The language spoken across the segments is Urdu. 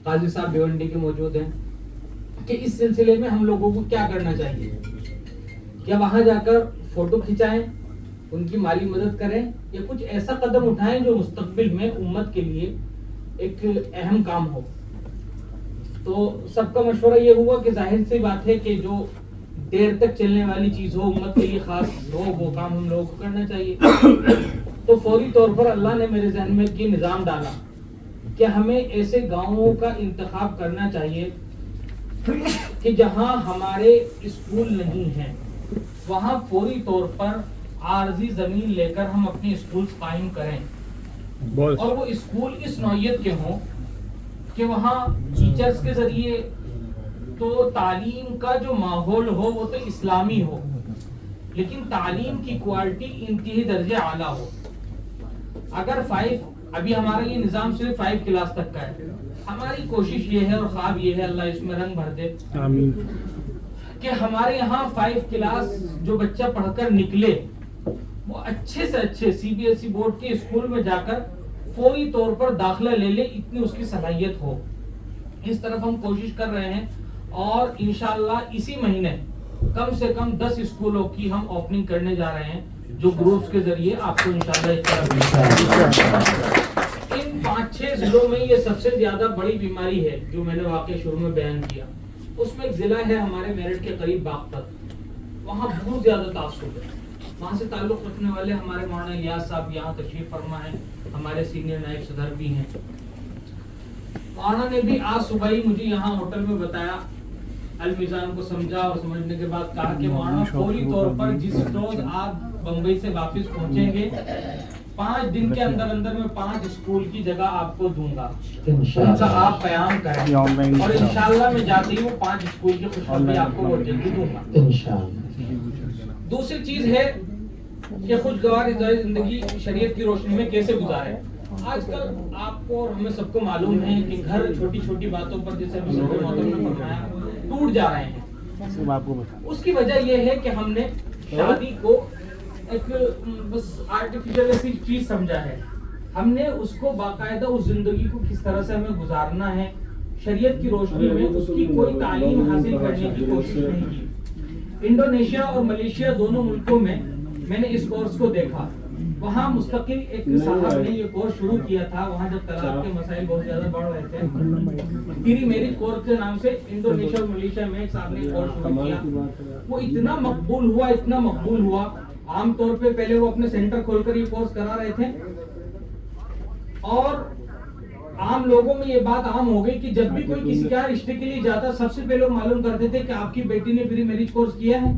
قاضی صاحب بھیونڈی کے موجود ہیں کہ اس سلسلے میں ہم لوگوں کو کیا کرنا چاہیے. کیا وہاں جا کر فوٹو کھنچائیں, ان کی مالی مدد کریں, یا کچھ ایسا قدم اٹھائیں جو مستقبل میں امت کے لیے ایک اہم کام ہو. تو سب کا مشورہ یہ ہوا کہ ظاہر سی بات ہے کہ جو دیر تک چلنے والی چیز ہو, امت کے لیے خاص ہو, وہ کام ہم لوگوں کو کرنا چاہیے. تو فوری طور پر اللہ نے میرے ذہن میں یہ نظام ڈالا کہ ہمیں ایسے گاؤں کا انتخاب کرنا چاہیے کہ جہاں ہمارے اسکول نہیں ہیں, وہاں فوری طور پر عارضی زمین لے کر ہم اپنے اسکولز قائم کریں, اور وہ اسکول اس نوعیت کے ہوں کہ وہاں ٹیچرز کے ذریعے تو تعلیم کا جو ماحول ہو وہ تو اسلامی ہو, لیکن تعلیم کی کوالٹی انتہائی درجے اعلیٰ ہو. اگر ابھی ہمارا یہ نظام صرف 5 کلاس تک کا ہے, ہماری کوشش یہ ہے اور خواب یہ ہے, اللہ اس میں رنگ بھر دے, کہ ہمارے یہاں 5 کلاس جو بچہ پڑھ کر نکلے وہ اچھے سے اچھے CBSE بورڈ کے اسکول میں جا کر فوری طور پر داخلہ لے لے, اتنی اس کی صلاحیت ہو. اس طرف ہم کوشش کر رہے ہیں, اور انشاءاللہ اسی مہینے کم سے کم 10 اسکولوں کی ہم اوپننگ کرنے جا رہے ہیں, جو گروپس کے ذریعے آپ کو انشاءاللہ ان 5-6 ضلعوں میں یہ سب سے زیادہ بڑی بیماری ہے جو میں نے واقعہ شروع میں بیان کیا. اس میں ایک ضلع ہے ہمارے میرٹھ کے قریب باغپت, وہاں بہت زیادہ تعصب ہے. وہاں سے تعلق رکھنے والے ہمارے مولانا الیاس صاحب یہاں تشریف فرما ہے, ہمارے سینئر نائب صدر بھی ہیں. مولانا نے بھی آج صبح ہی مجھے یہاں ہوٹل میں بتایا, المیزان کو سمجھا اور سمجھنے کے بعد کہا کہ مولانا فوری طور پر جس روز آپ بمبئی سے واپس پہنچیں گے 5 دن کے اندر میں 5 اسکول کی جگہ آپ کو دوں گا, ان کا آپ قیام کریں, اور انشاءاللہ میں جاتی ہوں 5 اسکول کی خوشخبری آپ کو وہ جلدی دوں گا. دوسری چیز ہے کہ خوشگوار زندگی شریعت کی روشنی میں کیسے گزارے. آج کل آپ کو اور ہمیں سب کو معلوم ہے کہ گھر چھوٹی چھوٹی باتوں پر, جیسے محترم نے فرمایا, ٹوٹ جا رہے ہیں. اس کی وجہ یہ ہے کہ ہم نے شادی کو ایک بس آرٹیفیشل ایسی چیز سمجھا ہے. ہم نے اس کو باقاعدہ اس زندگی کو کس طرح سے ہمیں گزارنا ہے شریعت کی روشنی میں, اس کی کوئی تعلیم حاصل کرنے کی کوشش نہیں کی. انڈونیشیا اور ملیشیا دونوں ملکوں میں میں نے اس کورس کو دیکھا. وہاں مستقل ایک صاحب نے یہ کورس شروع کیا تھا, وہاں جب طلاق کے مسائل بہت زیادہ بڑھ رہے تھے, پری میرج کورس کے نام سے انڈونیشیا اور ملیشیا میں ایک صاحب نے کورس شروع کیا. وہ اتنا مقبول ہوا. عام طور پہ پہلے وہ اپنے سینٹر کھول کر یہ کورس کرا رہے تھے, اور عام لوگوں میں یہ بات عام ہو گئی کہ جب بھی کوئی کسی کا رشتے کے لیے جاتا, سب سے پہلے معلوم کرتے تھے کہ آپ کی بیٹی نے پری میرج کورس کیا ہے.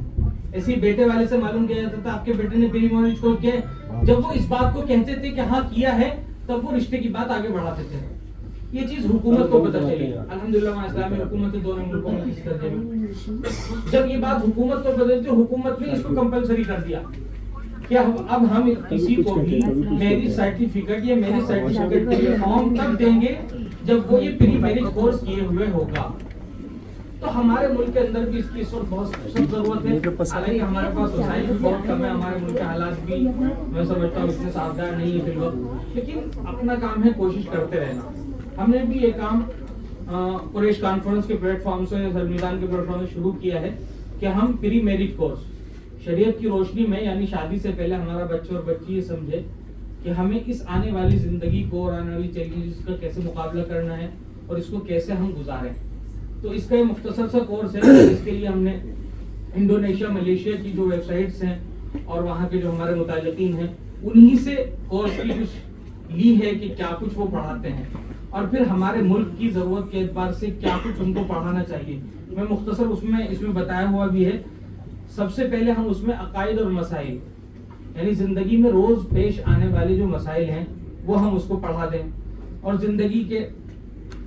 ایسے ہی بیٹے والے سے معلوم کیا جاتا تھا آپ کے بیٹے نے پری میرج کورس کیا ہے. جب وہ اس بات کو کہتے تھے کہ ہاں کیا ہے, تب وہ رشتے کی بات آگے بڑھاتے تھے. یہ چیز حکومت کو پتہ چلی, الحمدللہ وہاں اسلامی حکومت دونوں ملکوں میں کسی درجے میں. جب یہ بات حکومت کو پتہ چلی, حکومت نے اس کو کمپلسری کر دیا کہ اب ہم کسی کو بھی میرج سرٹیفکیٹ یا میرج سرٹیفکیٹ کے لیے فارم تب دیں گے جب وہ یہ پری میرج کورس کیے ہوئے ہوگا. تو ہمارے ملک کے اندر بھی اس کی اس وقت بہت سخت ضرورت ہے. حالانکہ ہمارے پاس وسائل بھی بہت کم ہے, ہمارے ملک کے حالات بھی میں سمجھتا ہوں اتنے سازگار نہیں ہے فی الوقت, لیکن اپنا کام ہے کوشش کرتے رہنا. ہم نے بھی یہ کام قریش کانفرنس کے پلیٹ فارم سے, المیزان کے پلیٹ فارم سے شروع کیا ہے کہ ہم پری میرج کورس شریعت کی روشنی میں, یعنی شادی سے پہلے ہمارا بچہ اور بچی یہ سمجھے کہ ہمیں اس آنے والی زندگی کو اور آنے والی چیلنجز کا کیسے مقابلہ کرنا ہے اور اس کو کیسے ہم گزاریں. تو اس کا ایک مختصر سا کورس ہے. اس کے لیے ہم نے انڈونیشیا ملیشیا کی جو ویب سائٹس ہیں اور وہاں کے جو ہمارے متعلقین ہیں انہی سے کورس کی کچھ لی ہے کہ کیا کچھ وہ پڑھاتے ہیں, اور پھر ہمارے ملک کی ضرورت کے اعتبار سے کیا کچھ ان کو پڑھانا چاہیے. میں مختصر اس میں بتایا ہوا بھی ہے. سب سے پہلے ہم اس میں عقائد اور مسائل, یعنی زندگی میں روز پیش آنے والے جو مسائل ہیں وہ ہم اس کو پڑھا دیں, اور زندگی کے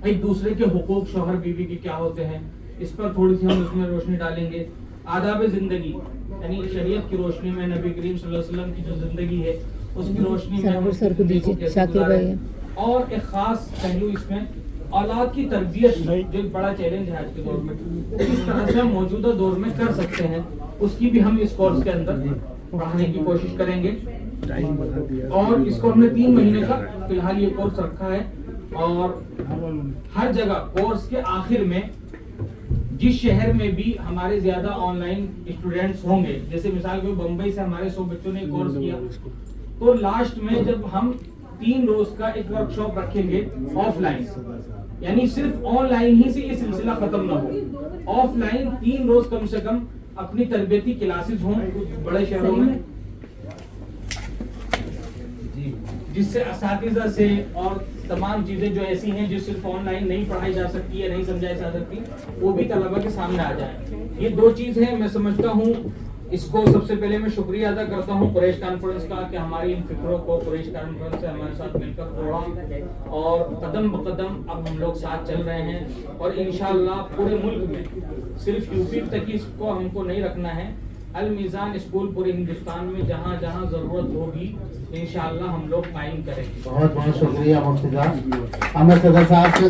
ایک دوسرے کے حقوق, شوہر بیوی کے کیا ہوتے ہیں, اس پر تھوڑی سی ہم اس میں روشنی ڈالیں گے. آداب زندگی, یعنی شریعت کی روشنی میں نبی کریم صلی اللہ علیہ وسلم کی جو زندگی ہے اس کی روشنی میں, اور ایک خاص پہلو اس میں اولاد کی تربیت, جو ایک بڑا چیلنج ہے آج کے دور میں, کس طرح سے ہم موجودہ دور میں کر سکتے ہیں, اس کی بھی ہم اس کورس کے اندر پڑھانے کی کوشش کریں گے. اور اس کو ہم نے 3 مہینے کا فی الحال یہ کورس رکھا ہے. اور ہر جگہ کورس کے آخر میں جس شہر میں بھی ہمارے زیادہ آن لائن اسٹوڈینٹس ہوں گے، جیسے مثال کے بمبئی سے ہمارے 100 بچوں نے کورس کیا، تو لاسٹ میں جب ہم 3 روز کا ایک ورک شاپ رکھیں گے آف لائن، یعنی صرف آن لائن ہی سے یہ سلسلہ ختم نہ ہو، آف لائن 3 روز کم سے کم اپنی تربیتی کلاسز ہوں بڑے شہروں میں، جس سے اساتذہ سے اور تمام چیزیں جو ایسی ہیں جو صرف آن لائن نہیں پڑھائی جا سکتی ہے، نہیں سمجھائی جا سکتی، وہ بھی طلبہ کے سامنے آ جائیں۔ یہ 2 چیز ہیں، میں سمجھتا ہوں اس کو سب سے پہلے میں شکریہ ادا کرتا ہوں قریش کانفرنس کا کہ ہماری ان فکروں کو قریش کانفرنس سے ہمارے ساتھ مل کر جوڑا، اور قدم بقدم اب ہم لوگ ساتھ چل رہے ہیں، اور انشاءاللہ پورے ملک میں صرف یو پی تک اس کو ہم کو نہیں رکھنا ہے، المیزان اسکول پورے ہندوستان میں جہاں جہاں ضرورت ہوگی انشاءاللہ ہم لوگ قائم کریں گے۔ بہت بہت شکریہ مفتی صاحب۔ ہمیں صدر صاحب سے